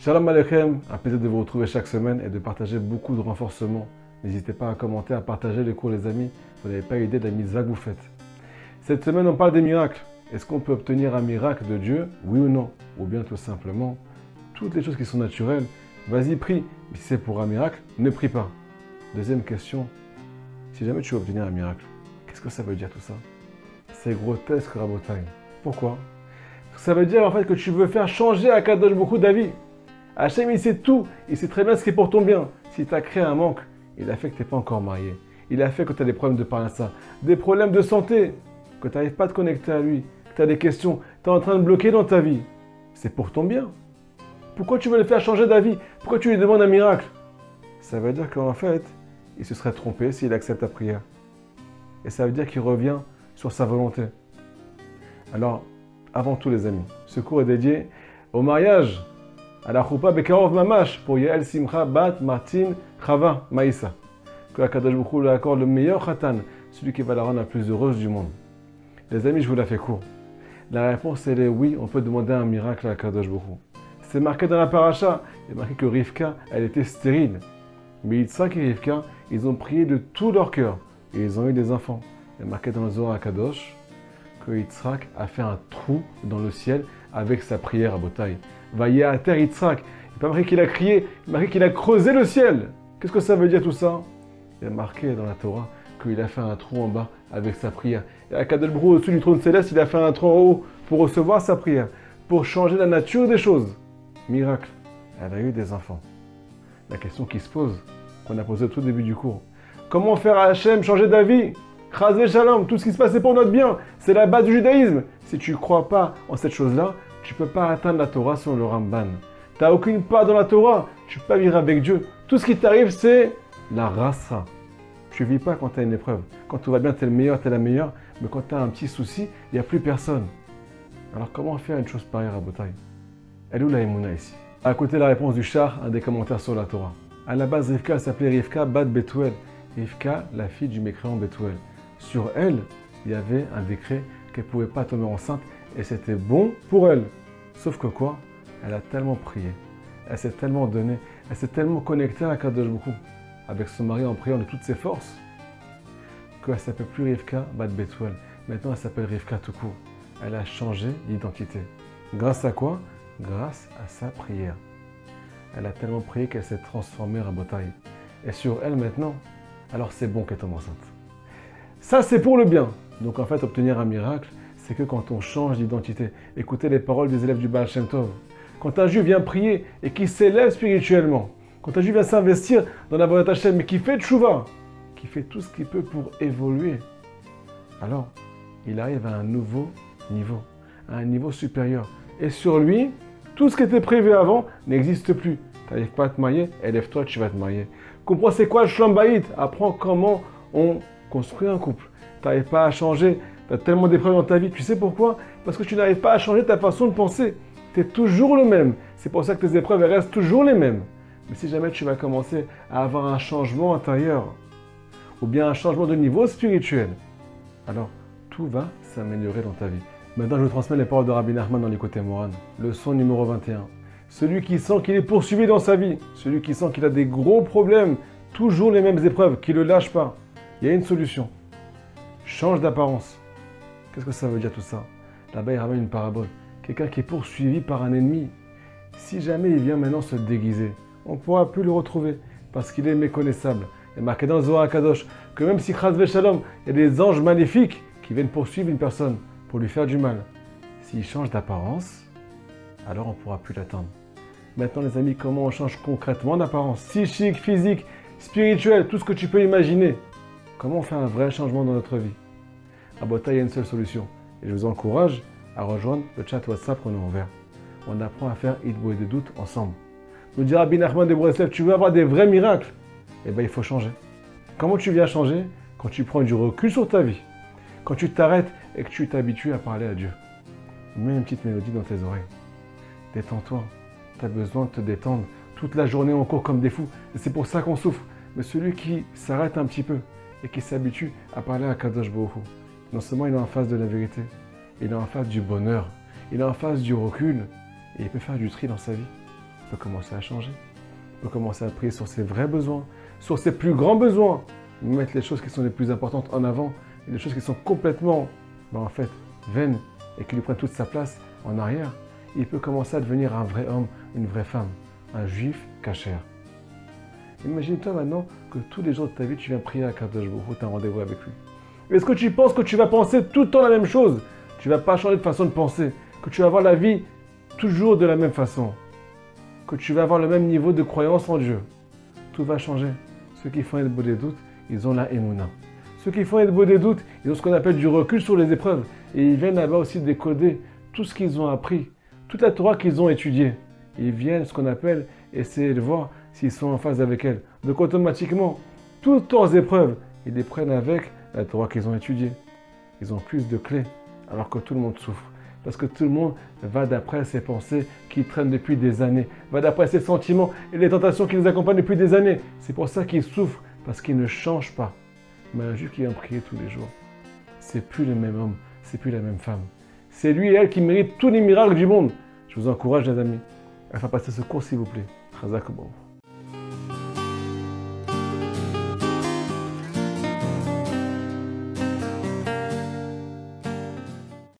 Shalom Aleichem, un plaisir de vous retrouver chaque semaine et de partager beaucoup de renforcements. N'hésitez pas à commenter, à partager les cours les amis, vous n'avez pas idée de la mitzvah que vous faites. Cette semaine on parle des miracles. Est-ce qu'on peut obtenir un miracle de Dieu, oui ou non? Ou bien tout simplement, toutes les choses qui sont naturelles, vas-y prie, mais si c'est pour un miracle, ne prie pas. Deuxième question, si jamais tu veux obtenir un miracle, qu'est-ce que ça veut dire tout ça? C'est grotesque Rabotai. Pourquoi? Parce que ça veut dire en fait que tu veux faire changer Akadosh Baruch Hu d'avis. Hachem, il sait tout, il sait très bien ce qui est pour ton bien. Si tu as créé un manque, il a fait que tu n'es pas encore marié. Il a fait que tu as des problèmes de parnassa, des problèmes de santé, que tu n'arrives pas à te connecter à lui, que tu as des questions, tu es en train de bloquer dans ta vie. C'est pour ton bien. Pourquoi tu veux le faire changer d'avis? Pourquoi tu lui demandes un miracle? Ça veut dire qu'en fait, il se serait trompé s'il accepte ta prière. Et ça veut dire qu'il revient sur sa volonté. Alors, avant tout les amis, ce cours est dédié au mariage, à la choupa bekarov mamash, pour Yael Simcha Bat Martin Chava Maïsa. Que Akadosh Baruch Hu lui accorde le meilleur khatan, celui qui va la rendre la plus heureuse du monde. Les amis, je vous la fais court. La réponse elle est oui, on peut demander un miracle à Akadosh Baruch Hu. C'est marqué dans la paracha, il est marqué que Rivka, elle était stérile. Mais Yitzhak et Rivka, ils ont prié de tout leur cœur et ils ont eu des enfants. Il est marqué dans le Zohar Akadosh que Yitzhak a fait un trou dans le ciel avec sa prière à Botaï. Vaillé à terre Yitzhak. Il n'est pas marqué qu'il a crié, il est marqué qu'il a creusé le ciel. Qu'est-ce que ça veut dire tout ça? Il est marqué dans la Torah qu'il a fait un trou en bas avec sa prière. Et Akadosh Baruch Hu, au-dessus du trône céleste, il a fait un trou en haut pour recevoir sa prière, pour changer la nature des choses. Miracle, elle a eu des enfants. La question qui se pose, qu'on a posée au tout début du cours, comment faire à Hachem changer d'avis? Chazé Shalom, tout ce qui se passe c'est pour notre bien, c'est la base du judaïsme. Si tu ne crois pas en cette chose-là, tu ne peux pas atteindre la Torah selon le Ramban. Tu n'as aucune part dans la Torah, tu ne peux pas vivre avec Dieu. Tout ce qui t'arrive, c'est la rasa. Tu ne vis pas quand tu as une épreuve. Quand tout va bien, tu es le meilleur, tu es la meilleure. Mais quand tu as un petit souci, il n'y a plus personne. Alors comment faire une chose pareille à Botaï? Elle est où la Emouna ici? À côté de la réponse du char, un des commentaires sur la Torah. À la base, Rivka s'appelait Rivka Bat Betuel. Rivka, la fille du mécréant Betuel. Sur elle, il y avait un décret qu'elle ne pouvait pas tomber enceinte et c'était bon pour elle. Sauf que quoi? Elle a tellement prié, elle s'est tellement donnée, elle s'est tellement connectée à Akadosh Baruch Hu, avec son mari en priant de toutes ses forces, qu'elle ne s'appelle plus Rivka Bat Betuel. Maintenant, elle s'appelle Rivka tout court. Elle a changé d'identité. Grâce à quoi? Grâce à sa prière. Elle a tellement prié qu'elle s'est transformée en Botaï. Et sur elle maintenant, alors c'est bon qu'elle tombe enceinte. Ça, c'est pour le bien. Donc en fait, obtenir un miracle, c'est que quand on change d'identité. Écoutez les paroles des élèves du Baal Shem Tov. Quand un juif vient prier et qui s'élève spirituellement, quand un juif vient s'investir dans la Vodat Hashem, mais qui fait tchouva, qui fait tout ce qu'il peut pour évoluer, alors il arrive à un nouveau niveau, à un niveau supérieur. Et sur lui, tout ce qui était prévu avant n'existe plus. Tu n'arrives pas à te marier, élève-toi, tu vas te marier. Comprends c'est quoi le Shlom Bayit? Apprends comment on construit un couple. Tu n'arrives pas à changer, tu as tellement d'épreuves dans ta vie. Tu sais pourquoi? Parce que tu n'arrives pas à changer ta façon de penser. Tu es toujours le même. C'est pour ça que tes épreuves elles restent toujours les mêmes. Mais si jamais tu vas commencer à avoir un changement intérieur, ou bien un changement de niveau spirituel, alors tout va s'améliorer dans ta vie. Maintenant, je vous transmets les paroles de Rabbi Nachman dans l'Ikotei Moharan, leçon numéro 21. Celui qui sent qu'il est poursuivi dans sa vie, celui qui sent qu'il a des gros problèmes, toujours les mêmes épreuves, qui ne le lâche pas, il y a une solution. Change d'apparence. Qu'est-ce que ça veut dire tout ça? Là-bas, il ramène une parabole. Quelqu'un qui est poursuivi par un ennemi, si jamais il vient maintenant se déguiser, on ne pourra plus le retrouver parce qu'il est méconnaissable. Il est marqué dans le Zohar Kadosh que même si Chaz Veshalom, il y a des anges maléfiques qui viennent poursuivre une personne pour lui faire du mal. S'il change d'apparence, alors on ne pourra plus l'attendre. Maintenant les amis, comment on change concrètement d'apparence? Psychique, physique, spirituel, tout ce que tu peux imaginer. Comment on fait un vrai changement dans notre vie? À Botaï, il y a une seule solution. Et je vous encourage à rejoindre le chat WhatsApp qu'on a ouvert. On apprend à faire Hitbo et des doutes ensemble. Nous dira Rabbi Nachman de Breslev, tu veux avoir des vrais miracles? Eh bien, il faut changer. Comment tu viens changer? Quand tu prends du recul sur ta vie. Quand tu t'arrêtes et que tu t'habitues à parler à Dieu. Mets une petite mélodie dans tes oreilles. Détends-toi. Tu as besoin de te détendre. Toute la journée, on court comme des fous. Et c'est pour ça qu'on souffre. Mais celui qui s'arrête un petit peu et qui s'habitue à parler à Kadosh Baruch Hu, non seulement il est en face de la vérité, il est en face du bonheur, il est en face du recul et il peut faire du tri dans sa vie. peut commencer à changer. Il peut commencer à prier sur ses vrais besoins, sur ses plus grands besoins. Mettre les choses qui sont les plus importantes en avant et les choses qui sont complètement, en fait, vaines et qui lui prennent toute sa place en arrière. Il peut commencer à devenir un vrai homme, une vraie femme, un juif cachère. Imagine-toi maintenant que tous les jours de ta vie, tu viens prier à Kadosh Baruch Hu, tu as un rendez-vous avec lui. Est-ce que tu penses que tu vas penser tout le temps la même chose? Tu ne vas pas changer de façon de penser, que tu vas avoir la vie toujours de la même façon, que tu vas avoir le même niveau de croyance en Dieu. Tout va changer. Ceux qui font être beau des doutes, ils ont la émouna. Ceux qui font être beau des doutes, ils ont ce qu'on appelle du recul sur les épreuves. Et ils viennent là-bas aussi décoder tout ce qu'ils ont appris, toute la Torah qu'ils ont étudiée. Ils viennent, ce qu'on appelle, essayer de voir s'ils sont en phase avec elle. Donc automatiquement, toutes leurs épreuves, ils les prennent avec la Torah qu'ils ont étudiée. Ils ont plus de clés, alors que tout le monde souffre. Parce que tout le monde va d'après ses pensées qui traînent depuis des années, va d'après ses sentiments et les tentations qui les accompagnent depuis des années. C'est pour ça qu'ils souffrent, parce qu'ils ne changent pas. Mais un juif qui vient prier tous les jours, c'est plus le même homme, c'est plus la même femme. C'est lui et elle qui méritent tous les miracles du monde. Je vous encourage, les amis, à faire passer ce cours, s'il vous plaît. Chazak Baruch.